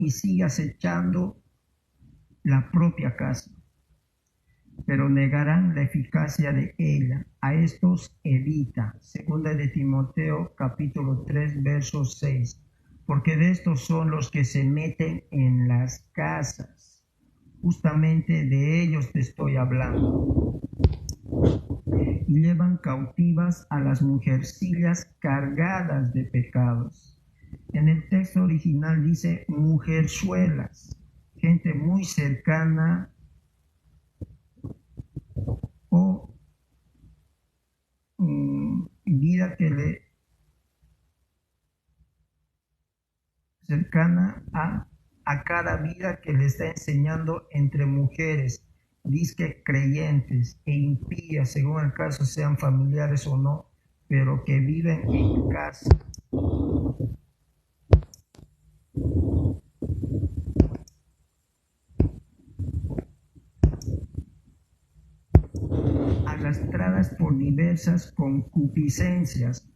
y sigue acechando la propia casa, pero negarán la eficacia de ella. A estos evita. Segunda de Timoteo capítulo 3 verso 6. Porque de estos son los que se meten en las casas. Justamente de ellos te estoy hablando. Y llevan cautivas a las mujercillas cargadas de pecados. En el texto original dice mujerzuelas, gente muy cercana o vida que le cercana a cada vida que le está enseñando entre mujeres, disque creyentes e impías, según el caso sean familiares o no, pero que viven en casa. Arrastradas por diversas concupiscencias,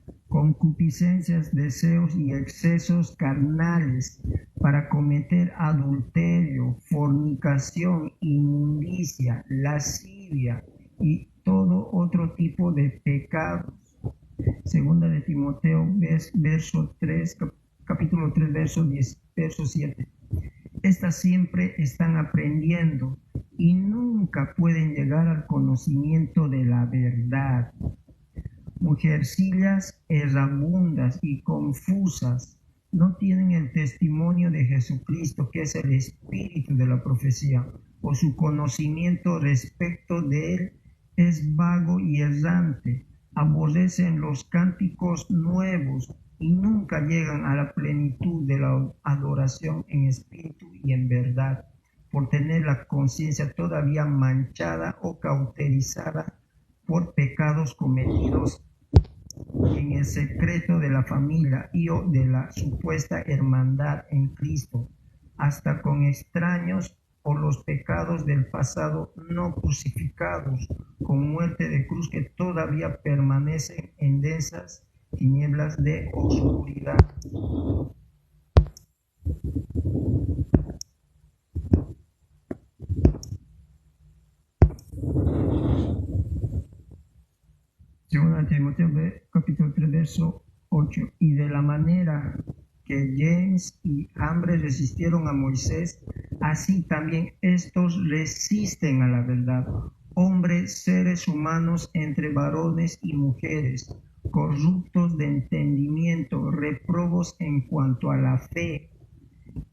deseos y excesos carnales, para cometer adulterio, fornicación, inmundicia, lascivia y todo otro tipo de pecados. Segunda de Timoteo, verso 3, capítulo 3, verso 7. Estas siempre están aprendiendo y nunca pueden llegar al conocimiento de la verdad. Mujercillas errabundas y confusas, no tienen el testimonio de Jesucristo, que es el espíritu de la profecía, o su conocimiento respecto de él es vago y errante. Aborrecen los cánticos nuevos y nunca llegan a la plenitud de la adoración en espíritu y en verdad, por tener la conciencia todavía manchada o cauterizada por pecados cometidos en el secreto de la familia y o de la supuesta hermandad en Cristo, hasta con extraños, o los pecados del pasado no crucificados con muerte de cruz, que todavía permanecen en densas tinieblas de oscuridad. Segunda Timoteo capítulo 3 verso 8. Y de la manera que James y Jambres resistieron a Moisés, así también estos resisten a la verdad. Hombres, seres humanos entre varones y mujeres, corruptos de entendimiento, reprobos en cuanto a la fe.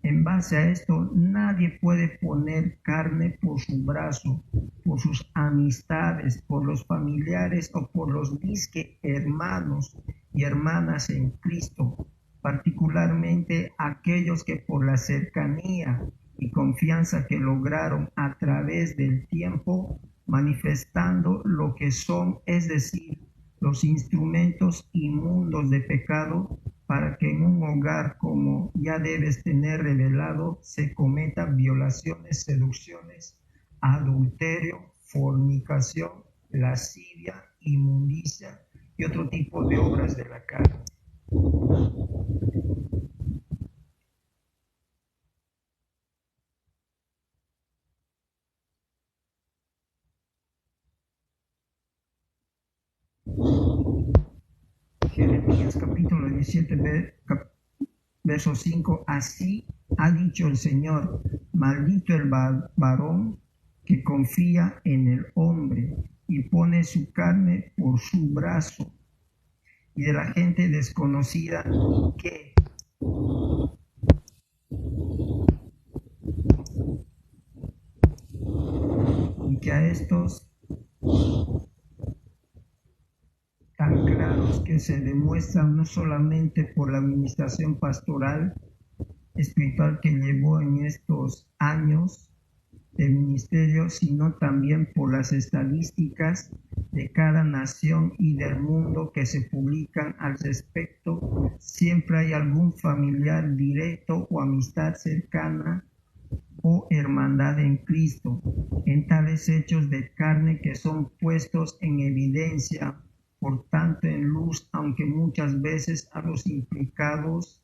En base a esto, nadie puede poner carne por su brazo, por sus amistades, por los familiares o por los disque hermanos y hermanas en Cristo, particularmente aquellos que por la cercanía y confianza que lograron a través del tiempo, manifestando lo que son, es decir, los instrumentos inmundos de pecado, para que en un hogar, como ya debes tener revelado, se cometan violaciones, seducciones, adulterio, fornicación, lascivia, inmundicia y otro tipo de obras de la carne. Jeremías capítulo 17, verso 5. Así ha dicho el Señor: maldito el varón que confía en el hombre y pone su carne por su brazo, y de la gente desconocida que a estos tan claros que se demuestran no solamente por la administración pastoral espiritual que llevó en estos años de ministerio, sino también por las estadísticas de cada nación y del mundo que se publican al respecto. Siempre hay algún familiar directo o amistad cercana o hermandad en Cristo, en tales hechos de carne que son puestos en evidencia, por tanto en luz, aunque muchas veces a los implicadas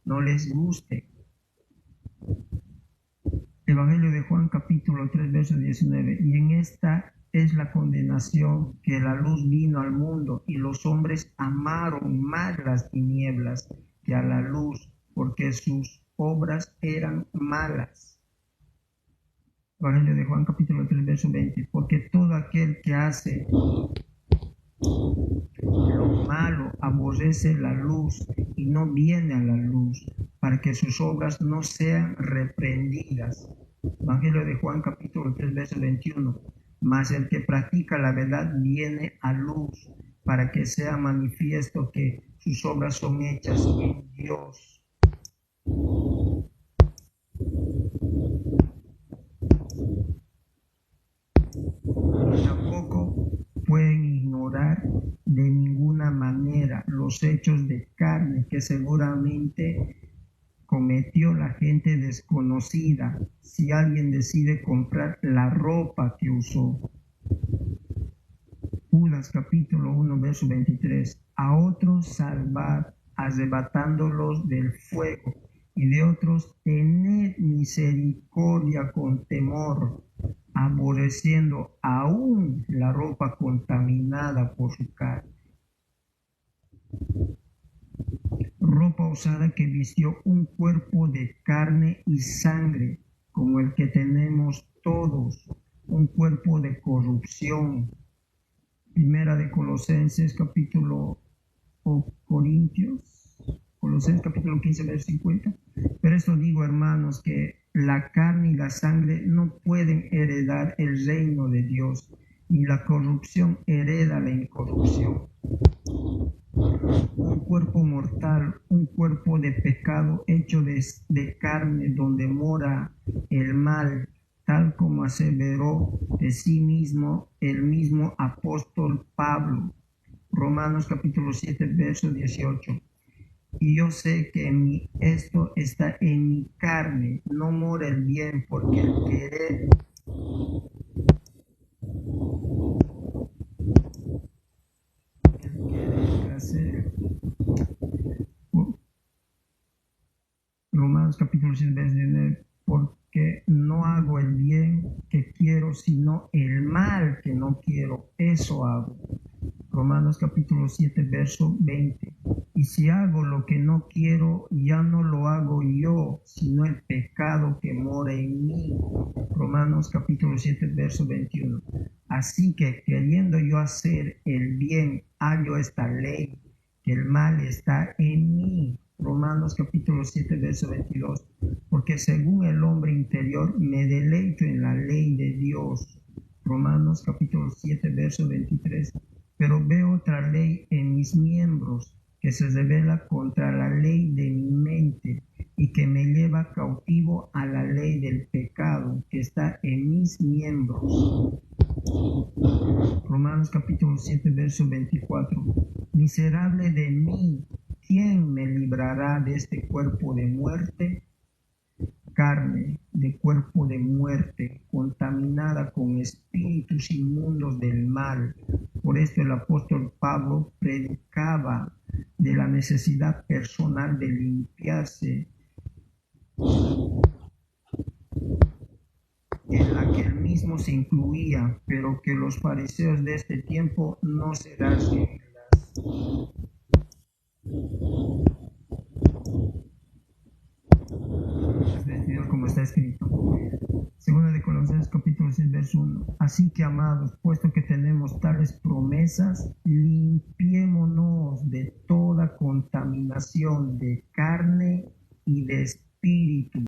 no les guste. Evangelio de Juan capítulo 3 verso 19. Y en esta es la condenación, que la luz vino al mundo y los hombres amaron más las tinieblas que a la luz, porque sus obras eran malas. Evangelio de Juan capítulo 3 verso 20. Porque todo aquel que hace lo malo aborrece la luz y no viene a la luz, para que sus obras no sean reprendidas. Evangelio de Juan capítulo 3 verso 21. Mas el que practica la verdad viene a luz, para que sea manifiesto que sus obras son hechas en Dios. Tampoco pueden ignorar de ninguna manera los hechos de carne que seguramente cometió la gente desconocida, si alguien decide comprar la ropa que usó. Judas capítulo 1 verso 23. A otros salvad, arrebatándolos del fuego, y de otros tened misericordia con temor, aborreciendo aún la ropa contaminada por su carne. Ropa usada que vistió un cuerpo de carne y sangre, como el que tenemos todos, un cuerpo de corrupción. Primera de Colosenses capítulo Colosenses capítulo 15 verso 50. Pero esto digo, hermanos, que la carne y la sangre no pueden heredar el reino de Dios, ni la corrupción hereda la incorrupción. Un cuerpo mortal, un cuerpo de pecado hecho de carne, donde mora el mal, tal como aseveró de sí mismo el mismo apóstol Pablo. Romanos capítulo 7 verso 18. Y yo sé que esto está en mi carne, no mora el bien, porque el querer hacer. Romanos capítulo 7 verso 19. Porque no hago el bien que quiero, sino el mal que no quiero, eso hago. Romanos capítulo 7 verso 20. Y si hago lo que no quiero, ya no lo hago yo, sino el pecado que mora en mí. Romanos capítulo 7 verso 21. Así que queriendo yo hacer el bien, hallo esta ley, que el mal está en mí. Romanos capítulo 7 verso 22. Porque según el hombre interior me deleito en la ley de Dios. Romanos capítulo 7 verso 23. Pero veo otra ley en mis miembros, que se revela contra la ley de mi mente y que me lleva cautivo a la ley del pecado que está en mis miembros. Romanos capítulo 7 verso 24. Miserable de mí, ¿quién me librará de este cuerpo de muerte? Carne de cuerpo de muerte, contaminada con espíritus inmundos del mal. Por esto el apóstol Pablo predicaba de la necesidad personal de limpiarse, en la que él mismo se incluía, pero que los fariseos de este tiempo no se las como está escrito. Segunda de Colosenses capítulo 6 verso 1. Así que, amados, puesto que tenemos tales promesas, limpiémonos de toda contaminación de carne y de espíritu,